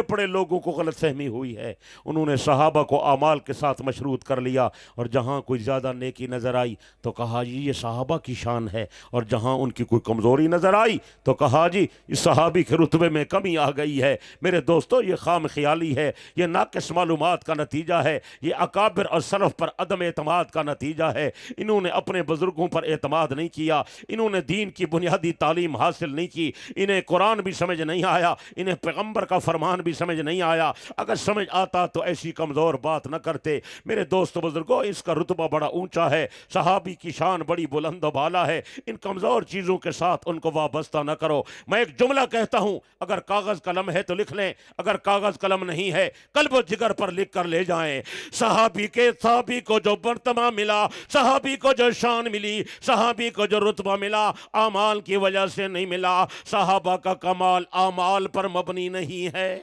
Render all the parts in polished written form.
بڑے لوگوں کو غلط فہمی ہوئی ہے، انہوں نے صحابہ کو اعمال کے ساتھ مشروط کر لیا، اور جہاں کوئی زیادہ نیکی نظر آئی تو کہا جی یہ صحابہ کی شان ہے، اور جہاں ان کی کوئی کمزوری نظر آئی تو کہا جی اس صحابی کے رتبے میں کمی آ گئی ہے۔ میرے دوستو یہ خام خیالی ہے، یہ ناقص معلومات کا نتیجہ ہے، یہ اکابر اور سلف پر عدم اعتماد کا نتیجہ ہے۔ انہوں نے اپنے بزرگوں پر اعتماد نہیں کیا، انہوں نے دین کی بنیادی تعلیم حاصل نہیں کی، انہیں قرآن بھی سمجھ نہیں آیا، انہیں پیغمبر کا فرمان بھی سمجھ نہیں آیا۔ اگر سمجھ آتا تو ایسی کمزور بات نہ کرتے۔ میرے دوست بزرگوں، اس کا رتبہ بڑا اونچا ہے، صحابی کی شان بڑی بلند و بالا ہے، ان کمزور چیزوں کے ساتھ ان کو وابستہ نہ کرو۔ میں ایک جملہ کہتا ہوں، اگر کاغذ قلم ہے تو لکھ لیں، اگر کاغذ قلم نہیں ہے قلب و جگر پر لکھ کر لے جائیں۔ صحابی کو جو مرتبہ ملا، صحابی کو جو شان ملی، صحابی کو جو رتبہ ملا، اعمال کی وجہ سے نہیں ملا۔ صحابہ کا کمال اعمال پر مبنی نہیں ہے۔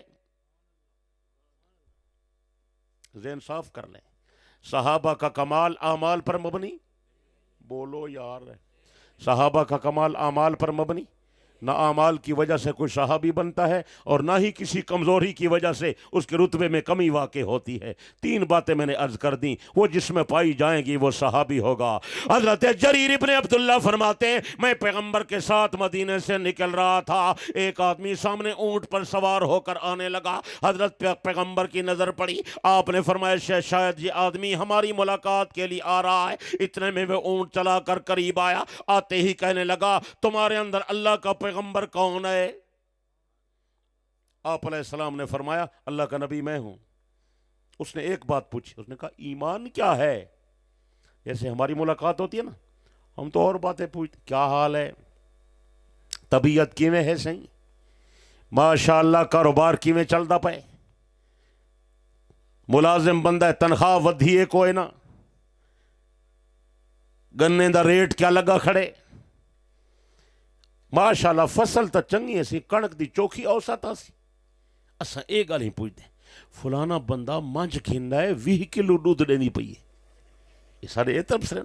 ذہن صاف کر لیں، صحابہ کا کمال اعمال پر مبنی، بولو یار، صحابہ کا کمال اعمال پر مبنی، نہ اعمال کی وجہ سے کوئی صحابی بنتا ہے اور نہ ہی کسی کمزوری کی وجہ سے اس کے رتبے میں کمی واقع ہوتی ہے۔ تین باتیں میں نے عرض کر دیں، وہ جس میں پائی جائیں گی وہ صحابی ہوگا۔ حضرت جریر ابن عبداللہ فرماتے ہیں، میں پیغمبر کے ساتھ مدینے سے نکل رہا تھا، ایک آدمی سامنے اونٹ پر سوار ہو کر آنے لگا۔ حضرت پیغمبر کی نظر پڑی، آپ نے فرمایا شاید یہ آدمی ہماری ملاقات کے لیے آ رہا ہے۔ اتنے میں وہ اونٹ چلا کر قریب آیا، آتے ہی کہنے لگا، تمہارے اندر اللہ کا پیغمبر کون ہے؟ آپ علیہ السلام نے فرمایا، اللہ کا نبی میں ہوں۔ اس نے ایک بات پوچھی، اس نے کہا ایمان کیا ہے؟ جیسے ہماری ملاقات ہوتی ہے نا، ہم تو اور باتیں پوچھتے، کیا حال ہے، طبیعت کیویں ہے صحیح، ماشاءاللہ کاروبار کیویں چلدا پے، ملازم بندہ ہے تنخواہ ودھی ہے کوئی نہ، گنے دا ریٹ کیا لگا کھڑے، ماشاءاللہ فصل تا چنگی سی، کنک دی چوکھی اوسط سی۔ اساں ایک گل ہی پوچھتے، فلانا بندہ منج کھیندا ہے 20 کلو دودھ دینی پئی ہے، یہ سارے یہ تبصرے،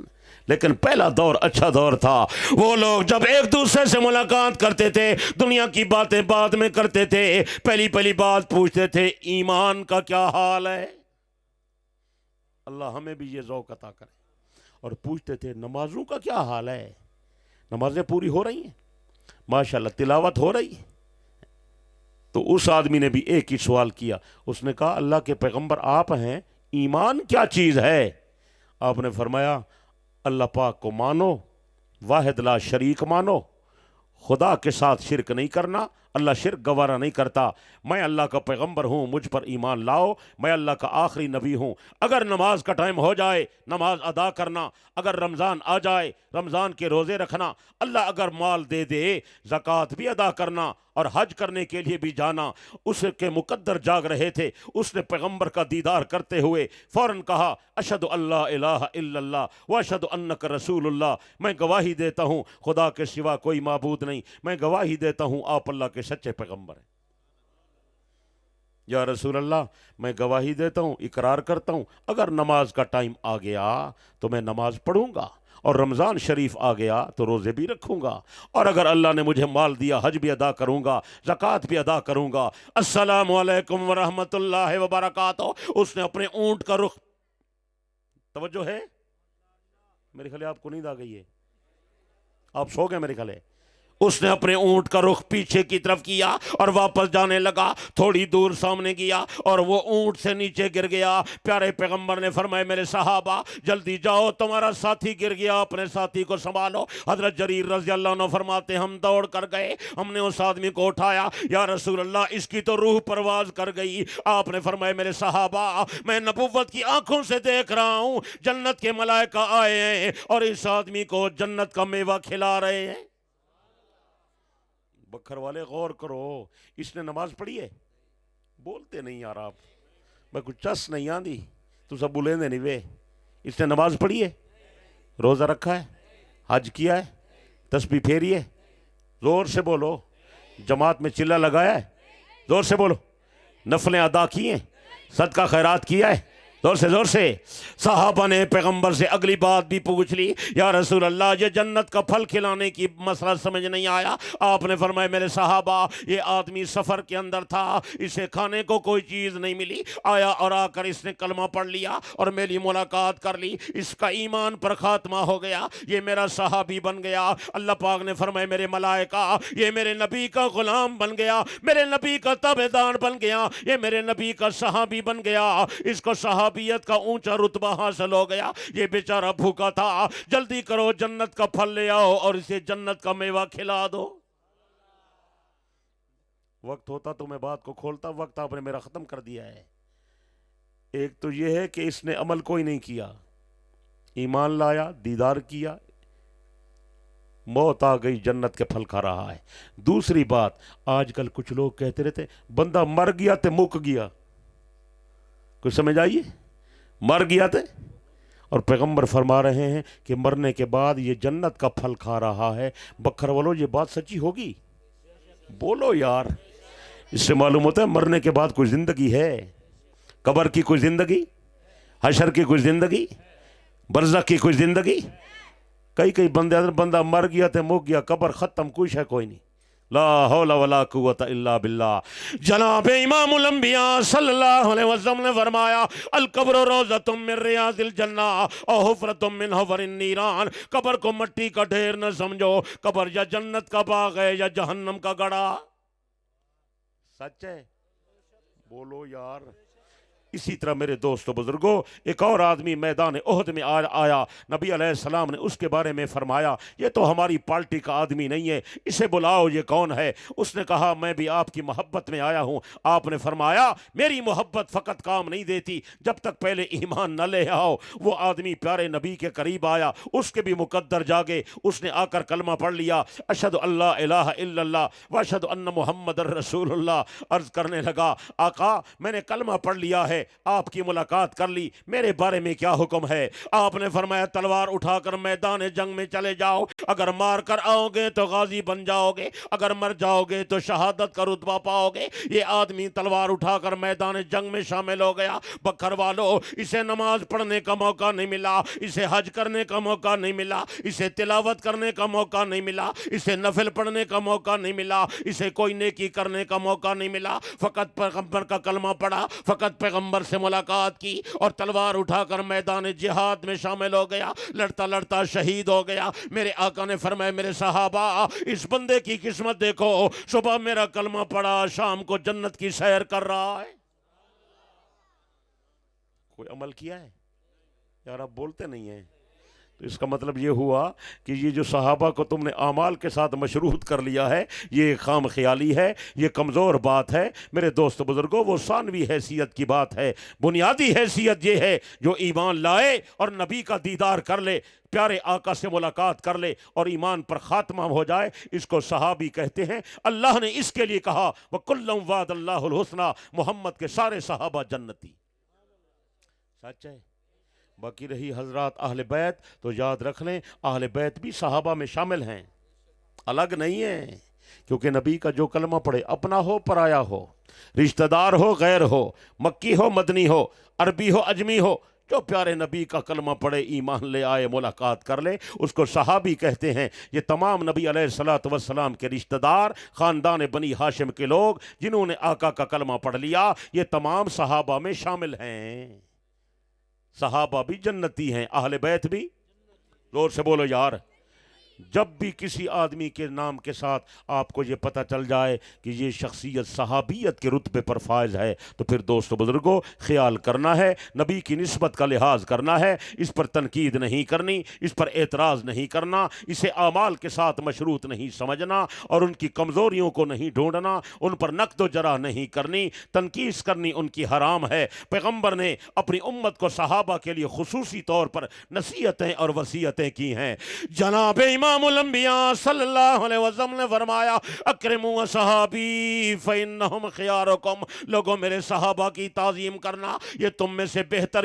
لیکن پہلا دور اچھا دور تھا۔ وہ لوگ جب ایک دوسرے سے ملاقات کرتے تھے، دنیا کی باتیں بعد میں کرتے تھے، پہلی بات پوچھتے تھے ایمان کا کیا حال ہے۔ اللہ ہمیں بھی یہ ذوق عطا کرے۔ اور پوچھتے تھے نمازوں کا کیا حال ہے، نمازیں پوری ہو رہی ہیں، ماشاءاللہ تلاوت ہو رہی ہے۔ تو اس آدمی نے بھی ایک ہی سوال کیا، اس نے کہا اللہ کے پیغمبر آپ ہیں، ایمان کیا چیز ہے؟ آپ نے فرمایا اللہ پاک کو مانو، واحد لا شریک مانو، خدا کے ساتھ شرک نہیں کرنا، اللہ شرک گوارا نہیں کرتا، میں اللہ کا پیغمبر ہوں، مجھ پر ایمان لاؤ، میں اللہ کا آخری نبی ہوں۔ اگر نماز کا ٹائم ہو جائے نماز ادا کرنا، اگر رمضان آ جائے رمضان کے روزے رکھنا، اللہ اگر مال دے دے زکوٰۃ بھی ادا کرنا، اور حج کرنے کے لیے بھی جانا۔ اس کے مقدر جاگ رہے تھے، اس نے پیغمبر کا دیدار کرتے ہوئے فوراً کہا اشہد اللہ الہ الا اللہ واشہد انک رسول اللہ، میں گواہی دیتا ہوں خدا کے سوا کوئی معبود نہیں، میں گواہی دیتا ہوں آپ اللہ کے سچے پیغمبر ہیں۔ یا رسول اللہ میں گواہی دیتا ہوں، اقرار کرتا ہوں، اگر نماز کا ٹائم آ گیا تو میں نماز پڑھوں گا، اور رمضان شریف آ گیا تو روزے بھی رکھوں گا، اور اگر اللہ نے مجھے مال دیا حج بھی ادا کروں گا، زکوٰۃ بھی ادا کروں گا۔ السلام علیکم ورحمۃ اللہ وبرکاتہ۔ اس نے اپنے اونٹ کا رخ، توجہ ہے میرے خیال آپ کو نیند آ گئی ہے، آپ سو گئے میرے خیال ہے۔ اس نے اپنے اونٹ کا رخ پیچھے کی طرف کیا اور واپس جانے لگا، تھوڑی دور سامنے گیا اور وہ اونٹ سے نیچے گر گیا۔ پیارے پیغمبر نے فرمایا میرے صحابہ جلدی جاؤ، تمہارا ساتھی گر گیا، اپنے ساتھی کو سنبھالو۔ حضرت جریر رضی اللہ عنہ فرماتے ہم دوڑ کر گئے، ہم نے اس آدمی کو اٹھایا، یا رسول اللہ اس کی تو روح پرواز کر گئی۔ آپ نے فرمایا میرے صحابہ میں نبوت کی آنکھوں سے دیکھ رہا ہوں، جنت کے ملائکہ آئے ہیں اور اس آدمی کو جنت کا میوہ کھلا رہے ہیں۔ بکھر والے غور کرو، اس نے نماز پڑھی ہے؟ بولتے نہیں یار آپ، میں کچھ چس نہیں آندی تو سب بولیں دے نہیں وے۔ اس نے نماز پڑھی ہے، روزہ رکھا ہے، حج کیا ہے، تسبیح پھیری ہے؟ زور سے بولو۔ جماعت میں چلہ لگایا ہے؟ زور سے بولو۔ نفلیں ادا کی ہیں، صدقہ خیرات کیا ہے؟ زور سے صحابہ نے پیغمبر سے اگلی بات بھی پوچھ لی، یا رسول اللہ یہ جنت کا پھل کھلانے کی مسئلہ سمجھ نہیں آیا۔ آپ نے فرمایا میرے صحابہ یہ آدمی سفر کے اندر تھا، اسے کھانے کو کوئی چیز نہیں ملی، آیا اور آ کر اس نے کلمہ پڑھ لیا اور میری ملاقات کر لی، اس کا ایمان پر خاتمہ ہو گیا، یہ میرا صحابی بن گیا۔ اللہ پاک نے فرمایا میرے ملائکہ یہ میرے نبی کا غلام بن گیا، میرے نبی کا تابعدار بن گیا، یہ میرے نبی کا صحابی بن گیا، اس کو صحابیت کا اونچا رتبہ حاصل ہو گیا۔ یہ بیچارہ بھوکا تھا، جلدی کرو جنت کا پھل لے آؤ اور اسے جنت کا میوہ کھلا دو۔ وقت ہوتا تو میں بات کو کھولتا، وقت آپ نے میرا ختم کر دیا ہے۔ ایک تو یہ ہے کہ اس نے عمل کوئی نہیں کیا، ایمان لایا، دیدار کیا، موت آ گئی، جنت کے پھل کھا رہا ہے۔ دوسری بات، آج کل کچھ لوگ کہتے رہتے بندہ مر گیا تے مک گیا، کچھ سمجھ آئیے؟ مر گیا تے، اور پیغمبر فرما رہے ہیں کہ مرنے کے بعد یہ جنت کا پھل کھا رہا ہے۔ بکھر والو یہ بات سچی ہوگی؟ بولو یار۔ اس سے معلوم ہوتا ہے مرنے کے بعد کوئی زندگی ہے، قبر کی کوئی زندگی، حشر کی کوئی زندگی، برزخ کی کوئی زندگی۔ کئی بندہ مر گیا تے مک گیا، قبر ختم، کوئی شے کوئی نہیں۔ لا حول ولا قوت الا باللہ۔ جناب امام الانبیاء صلی اللہ علیہ وسلم نے فرمایا القبر روضۃ من ریاض الجنہ او حفرۃ من حفر النیران۔ قبر کو مٹی کا ڈھیر نہ سمجھو، قبر یا جنت کا باغ ہے یا جہنم کا گڑھا۔ سچ ہے؟ بولو یار۔ اسی طرح میرے دوستو بزرگوں، ایک اور آدمی میدان احد میں آیا، نبی علیہ السلام نے اس کے بارے میں فرمایا یہ تو ہماری پارٹی کا آدمی نہیں ہے، اسے بلاؤ، یہ کون ہے؟ اس نے کہا میں بھی آپ کی محبت میں آیا ہوں۔ آپ نے فرمایا میری محبت فقط کام نہیں دیتی جب تک پہلے ایمان نہ لے آؤ۔ وہ آدمی پیارے نبی کے قریب آیا، اس کے بھی مقدر جاگے، اس نے آ کر کلمہ پڑھ لیا، اشہد اللہ الہ الا اللہ واشہد ان محمد رسول اللہ۔ عرض کرنے لگا آقا میں نے کلمہ پڑھ لیا ہے، آپ کی ملاقات کر لی، میرے بارے میں کیا حکم ہے؟ آپ نے فرمایا تلوار اٹھا کر میدان جنگ میں چلے جاؤ، اگر مار کر آؤ گے تو غازی بن جاؤ گے، اگر مر جاؤ گے تو شہادت کا رتبہ پاؤ گے۔ یہ آدمی تلوار اٹھا کر میدان جنگ میں شامل ہو گیا۔ بکر والو، اسے نماز پڑھنے کا موقع نہیں ملا، اسے حج کرنے کا موقع نہیں ملا، اسے تلاوت کرنے کا موقع نہیں ملا، اسے نفل پڑھنے کا موقع نہیں ملا، اسے کوئی نیکی کرنے کا موقع نہیں ملا، فقط پیغمبر کا کلمہ پڑھا، فقط پیغمبر سے ملاقات کی اور تلوار اٹھا کر میدان جہاد میں شامل ہو گیا، لڑتا لڑتا شہید ہو گیا۔ میرے آقا نے فرمایا میرے صحابہ اس بندے کی قسمت دیکھو، صبح میرا کلمہ پڑھا، شام کو جنت کی سیر کر رہا ہے۔ کوئی عمل کیا ہے یار؟ آپ بولتے نہیں ہیں۔ تو اس کا مطلب یہ ہوا کہ یہ جو صحابہ کو تم نے اعمال کے ساتھ مشروط کر لیا ہے یہ خام خیالی ہے، یہ کمزور بات ہے۔ میرے دوست بزرگوں، وہ ثانوی حیثیت کی بات ہے، بنیادی حیثیت یہ ہے جو ایمان لائے اور نبی کا دیدار کر لے، پیارے آقا سے ملاقات کر لے اور ایمان پر خاتمہ ہو جائے، اس کو صحابی کہتے ہیں۔ اللہ نے اس کے لیے کہا وَكُلًّا وَعَدَ اللَّهُ الْحُسْنَى، محمد کے سارے صحابہ جنتی۔ سچ ہے؟ باقی رہی حضرات اہل بیت، تو یاد رکھ لیں اہل بیت بھی صحابہ میں شامل ہیں، الگ نہیں ہیں، کیونکہ نبی کا جو کلمہ پڑھے، اپنا ہو پرایا ہو، رشتہ دار ہو غیر ہو، مکی ہو مدنی ہو، عربی ہو اجمی ہو، جو پیارے نبی کا کلمہ پڑھے، ایمان لے آئے، ملاقات کر لے، اس کو صحابی کہتے ہیں۔ یہ تمام نبی علیہ الصلوۃ والسلام کے رشتہ دار، خاندان بنی ہاشم کے لوگ جنہوں نے آقا کا کلمہ پڑھ لیا، یہ تمام صحابہ میں شامل ہیں۔ صحابہ بھی جنتی ہیں، اہل بیت بھی۔ زور سے بولو یار۔ جب بھی کسی آدمی کے نام کے ساتھ آپ کو یہ پتہ چل جائے کہ یہ شخصیت صحابیت کے رتبے پر فائز ہے، تو پھر دوستو بزرگوں خیال کرنا ہے، نبی کی نسبت کا لحاظ کرنا ہے، اس پر تنقید نہیں کرنی، اس پر اعتراض نہیں کرنا، اسے اعمال کے ساتھ مشروط نہیں سمجھنا اور ان کی کمزوریوں کو نہیں ڈھونڈنا، ان پر نقد و جرح نہیں کرنی، تنقید کرنی ان کی حرام ہے۔ پیغمبر نے اپنی امت کو صحابہ کے لیے خصوصی طور پر نصیحتیں اور وصیتیں کی ہیں۔ جناب امام الانبیاء صلی اللہ علیہ وسلم نے فرمایا اکرموا صحابی فإنہم خیارکم، لوگوں میرے صحابہ کی تعظیم کرنا، یہ تم میں سے بہتر